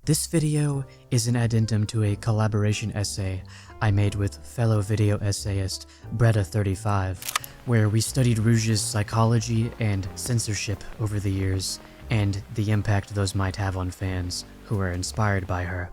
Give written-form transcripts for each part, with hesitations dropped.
This video is an addendum to a collaboration essay I made with fellow video essayist Bretta35, where we studied Rouge's psychology and censorship over the years, and the impact those might have on fans who are inspired by her.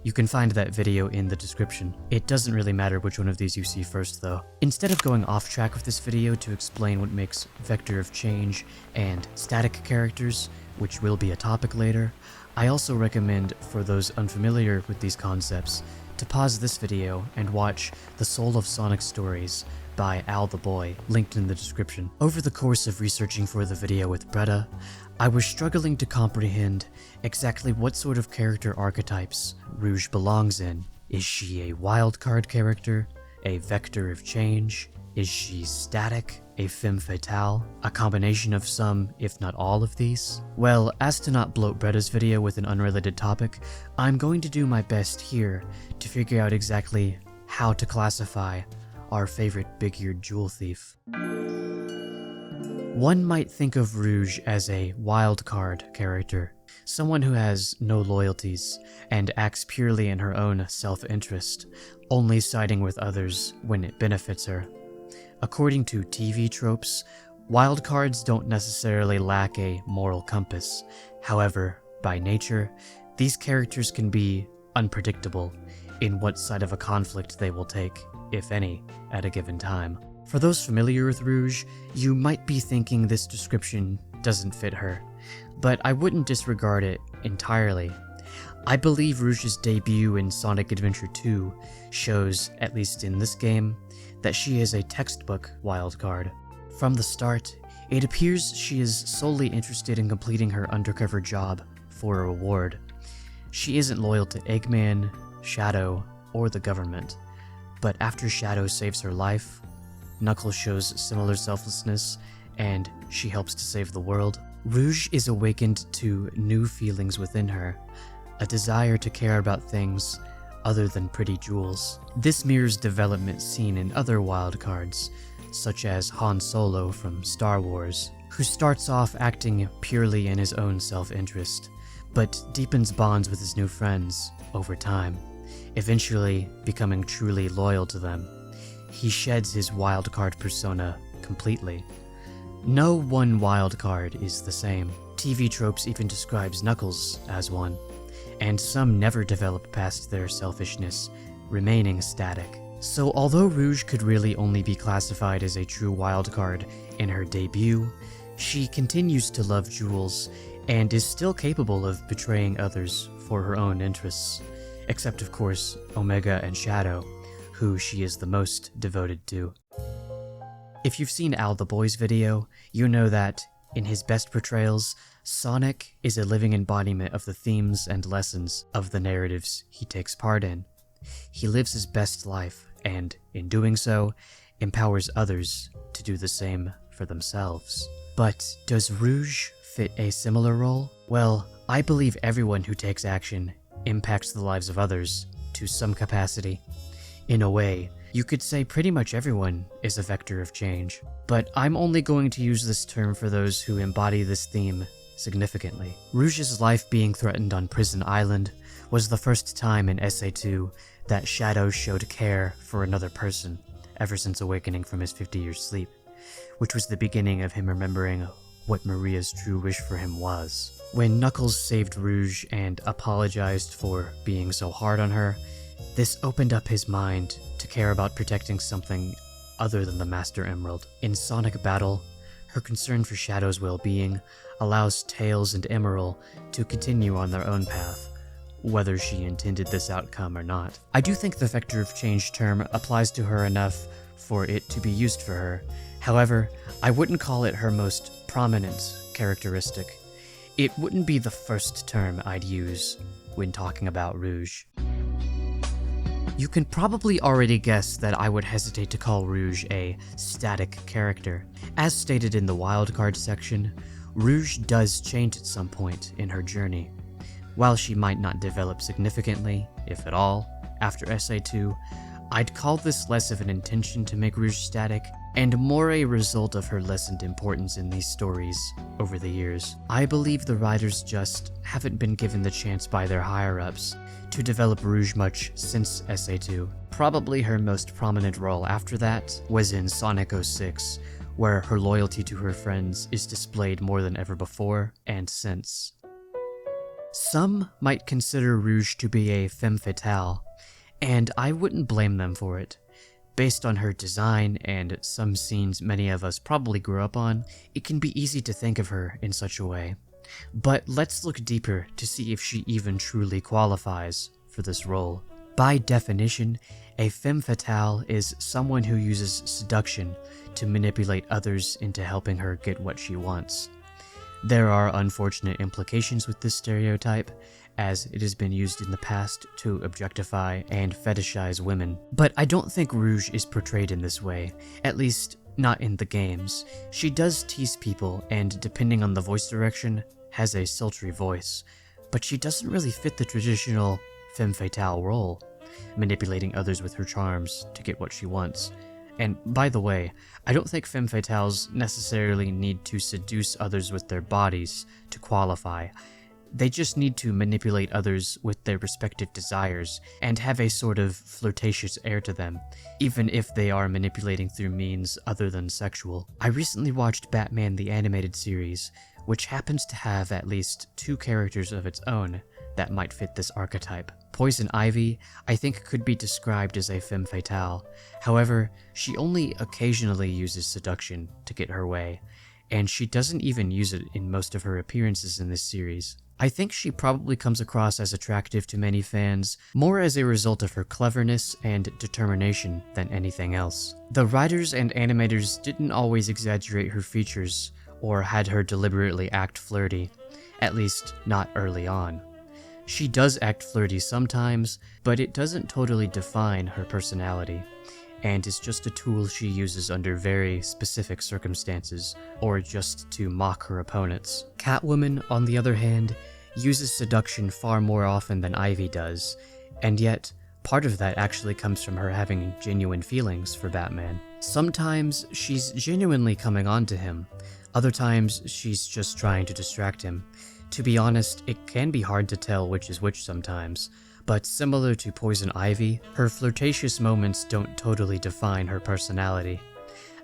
You can find that video in the description. It doesn't really matter which one of these you see first though. Instead of going off track with this video to explain what makes vector of change and static characters, which will be a topic later, I also recommend for those unfamiliar with these concepts to pause this video and watch The Soul of Sonic Stories by Al the Boy, linked in the description. Over the course of researching for the video with Bretta, I was struggling to comprehend exactly what sort of character archetypes Rouge belongs in. Is she a wildcard character? A vector of change? Is she static? A femme fatale? A combination of some, if not all of these? Well, as to not bloat Bretta's video with an unrelated topic, I'm going to do my best here to figure out exactly how to classify our favorite big-eared jewel thief. One might think of Rouge as a wildcard character, someone who has no loyalties and acts purely in her own self-interest, only siding with others when it benefits her. According to TV tropes, wildcards don't necessarily lack a moral compass. However, by nature, these characters can be unpredictable in what side of a conflict they will take, if any, at a given time. For those familiar with Rouge, you might be thinking this description doesn't fit her, but I wouldn't disregard it entirely. I believe Rouge's debut in Sonic Adventure 2 shows, at least in this game, that she is a textbook wildcard. From the start, it appears she is solely interested in completing her undercover job for a reward. She isn't loyal to Eggman, Shadow, or the government, but after Shadow saves her life, Knuckles shows similar selflessness, and she helps to save the world. Rouge is awakened to new feelings within her, a desire to care about things other than pretty jewels. This mirrors development seen in other wildcards, such as Han Solo from Star Wars, who starts off acting purely in his own self-interest, but deepens bonds with his new friends over time, eventually becoming truly loyal to them. He sheds his wildcard persona completely. No one wildcard is the same. TV tropes even describes Knuckles as one, and some never develop past their selfishness, remaining static. So although Rouge could really only be classified as a true wildcard in her debut, she continues to love jewels and is still capable of betraying others for her own interests, except of course Omega and Shadow, who she is the most devoted to. If you've seen Al the Boy's video, you know that, in his best portrayals, Sonic is a living embodiment of the themes and lessons of the narratives he takes part in. He lives his best life, and, in doing so, empowers others to do the same for themselves. But does Rouge fit a similar role? Well, I believe everyone who takes action impacts the lives of others to some capacity. In a way, you could say pretty much everyone is a vector of change, but I'm only going to use this term for those who embody this theme significantly. Rouge's life being threatened on Prison Island was the first time in SA2 that Shadow showed care for another person ever since awakening from his 50-year sleep, which was the beginning of him remembering what Maria's true wish for him was. When Knuckles saved Rouge and apologized for being so hard on her, this opened up his mind to care about protecting something other than the Master Emerald. In Sonic Battle, her concern for Shadow's well-being allows Tails and Emerald to continue on their own path, whether she intended this outcome or not. I do think the vector of change term applies to her enough for it to be used for her. However, I wouldn't call it her most prominent characteristic. It wouldn't be the first term I'd use when talking about Rouge. You can probably already guess that I would hesitate to call Rouge a static character. As stated in the wildcard section, Rouge does change at some point in her journey. While she might not develop significantly, if at all, after SA2, I'd call this less of an intention to make Rouge static and more a result of her lessened importance in these stories over the years. I believe the writers just haven't been given the chance by their higher-ups to develop Rouge much since SA2. Probably her most prominent role after that was in Sonic 06, where her loyalty to her friends is displayed more than ever before and since. Some might consider Rouge to be a femme fatale, and I wouldn't blame them for it. Based on her design and some scenes many of us probably grew up on, it can be easy to think of her in such a way. But let's look deeper to see if she even truly qualifies for this role. By definition, a femme fatale is someone who uses seduction to manipulate others into helping her get what she wants. There are unfortunate implications with this stereotype, as it has been used in the past to objectify and fetishize women. But I don't think Rouge is portrayed in this way, at least not in the games. She does tease people and, depending on the voice direction, has a sultry voice, but she doesn't really fit the traditional femme fatale role, manipulating others with her charms to get what she wants. And by the way, I don't think femme fatales necessarily need to seduce others with their bodies to qualify. They just need to manipulate others with their respective desires and have a sort of flirtatious air to them, even if they are manipulating through means other than sexual. I recently watched Batman the Animated Series, which happens to have at least 2 characters of its own that might fit this archetype. Poison Ivy, I think, could be described as a femme fatale. However, she only occasionally uses seduction to get her way, and she doesn't even use it in most of her appearances in this series. I think she probably comes across as attractive to many fans, more as a result of her cleverness and determination than anything else. The writers and animators didn't always exaggerate her features, or had her deliberately act flirty, at least not early on. She does act flirty sometimes, but it doesn't totally define her personality, and is just a tool she uses under very specific circumstances, or just to mock her opponents. Catwoman, on the other hand, uses seduction far more often than Ivy does, and yet, part of that actually comes from her having genuine feelings for Batman. Sometimes she's genuinely coming on to him, other times she's just trying to distract him. To be honest, it can be hard to tell which is which sometimes, but similar to Poison Ivy, her flirtatious moments don't totally define her personality.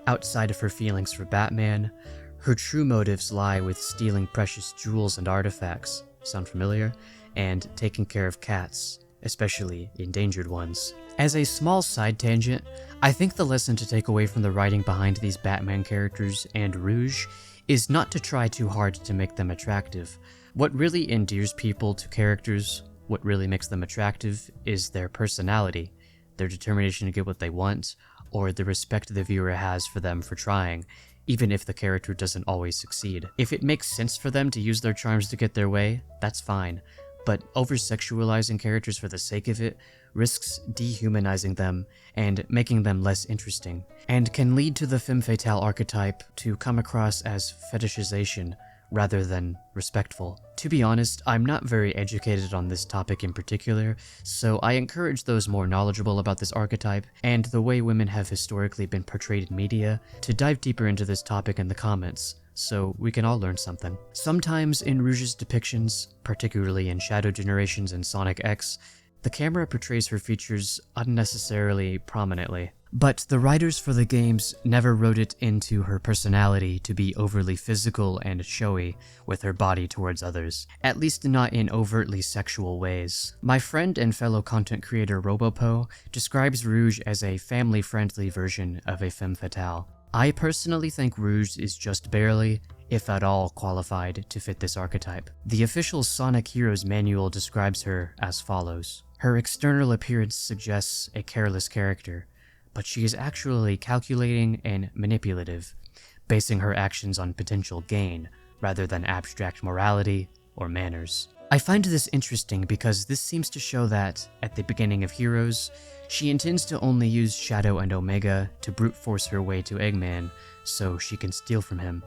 Outside of her feelings for Batman, her true motives lie with stealing precious jewels and artifacts, sound familiar? And taking care of cats, especially endangered ones. As a small side tangent, I think the lesson to take away from the writing behind these Batman characters and Rouge is not to try too hard to make them attractive. What really endears people to characters, what really makes them attractive, is their personality, their determination to get what they want, or the respect the viewer has for them for trying, even if the character doesn't always succeed. If it makes sense for them to use their charms to get their way, that's fine, but over-sexualizing characters for the sake of it risks dehumanizing them and making them less interesting, and can lead to the femme fatale archetype to come across as fetishization rather than respectful. To be honest, I'm not very educated on this topic in particular, so I encourage those more knowledgeable about this archetype and the way women have historically been portrayed in media to dive deeper into this topic in the comments, so we can all learn something. Sometimes in Rouge's depictions, particularly in Shadow Generations and Sonic X, the camera portrays her features unnecessarily prominently. But the writers for the games never wrote it into her personality to be overly physical and showy with her body towards others, at least not in overtly sexual ways. My friend and fellow content creator Robopo describes Rouge as a family-friendly version of a femme fatale. I personally think Rouge is just barely, if at all, qualified to fit this archetype. The official Sonic Heroes manual describes her as follows. Her external appearance suggests a careless character, but she is actually calculating and manipulative, basing her actions on potential gain rather than abstract morality or manners. I find this interesting because this seems to show that, at the beginning of Heroes, she intends to only use Shadow and Omega to brute force her way to Eggman so she can steal from him,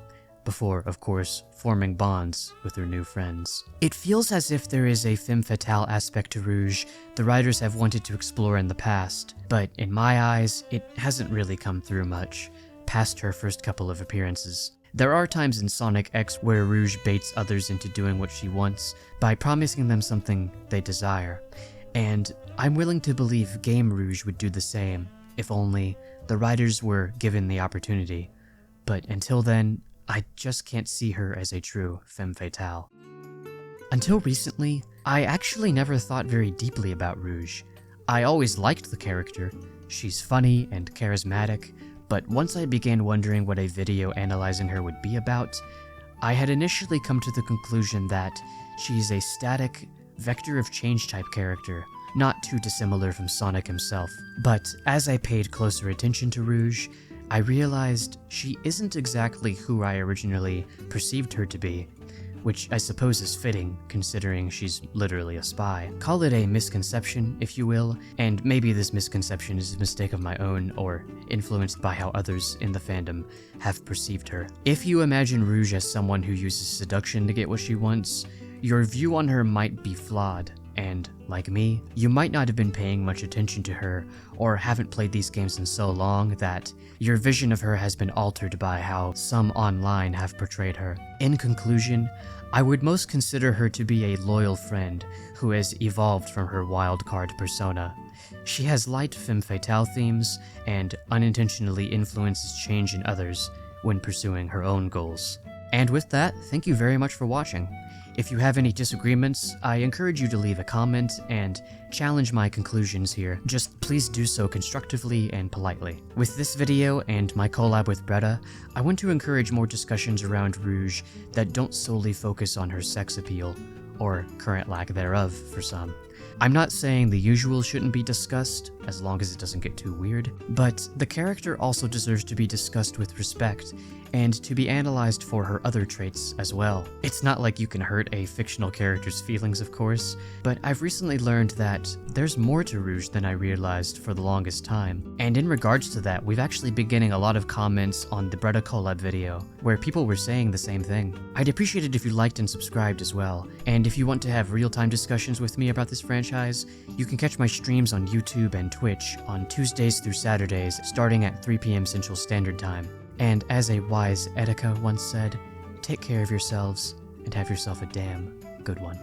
before, of course, forming bonds with her new friends. It feels as if there is a femme fatale aspect to Rouge the writers have wanted to explore in the past, but in my eyes, it hasn't really come through much. past her first couple of appearances. There are times in Sonic X where Rouge baits others into doing what she wants by promising them something they desire, and I'm willing to believe Game Rouge would do the same, if only the writers were given the opportunity. But until then, I just can't see her as a true femme fatale. Until recently, I actually never thought very deeply about Rouge. I always liked the character. She's funny and charismatic, but once I began wondering what a video analyzing her would be about, I had initially come to the conclusion that she's a static, vector of change type character, not too dissimilar from Sonic himself. But as I paid closer attention to Rouge, I realized she isn't exactly who I originally perceived her to be, which I suppose is fitting, considering she's literally a spy. Call it a misconception, if you will, and maybe this misconception is a mistake of my own, or influenced by how others in the fandom have perceived her. If you imagine Rouge as someone who uses seduction to get what she wants, your view on her might be flawed, and, like me, you might not have been paying much attention to her, or haven't played these games in so long that your vision of her has been altered by how some online have portrayed her. In conclusion, I would most consider her to be a loyal friend who has evolved from her wildcard persona. She has light femme fatale themes and unintentionally influences change in others when pursuing her own goals. And with that, thank you very much for watching. If you have any disagreements, I encourage you to leave a comment and challenge my conclusions here. Just please do so constructively and politely. With this video and my collab with Bretta, I want to encourage more discussions around Rouge that don't solely focus on her sex appeal, or current lack thereof for some. I'm not saying the usual shouldn't be discussed, as long as it doesn't get too weird, but the character also deserves to be discussed with respect, and to be analyzed for her other traits as well. It's not like you can hurt a fictional character's feelings, of course, but I've recently learned that there's more to Rouge than I realized for the longest time. And in regards to that, we've actually been getting a lot of comments on the Bretta collab video, where people were saying the same thing. I'd appreciate it if you liked and subscribed as well, and if you want to have real-time discussions with me about this franchise, you can catch my streams on YouTube and Twitch on Tuesdays through Saturdays, starting at 3 p.m. Central Standard Time. And as a wise Etika once said, take care of yourselves and have yourself a damn good one.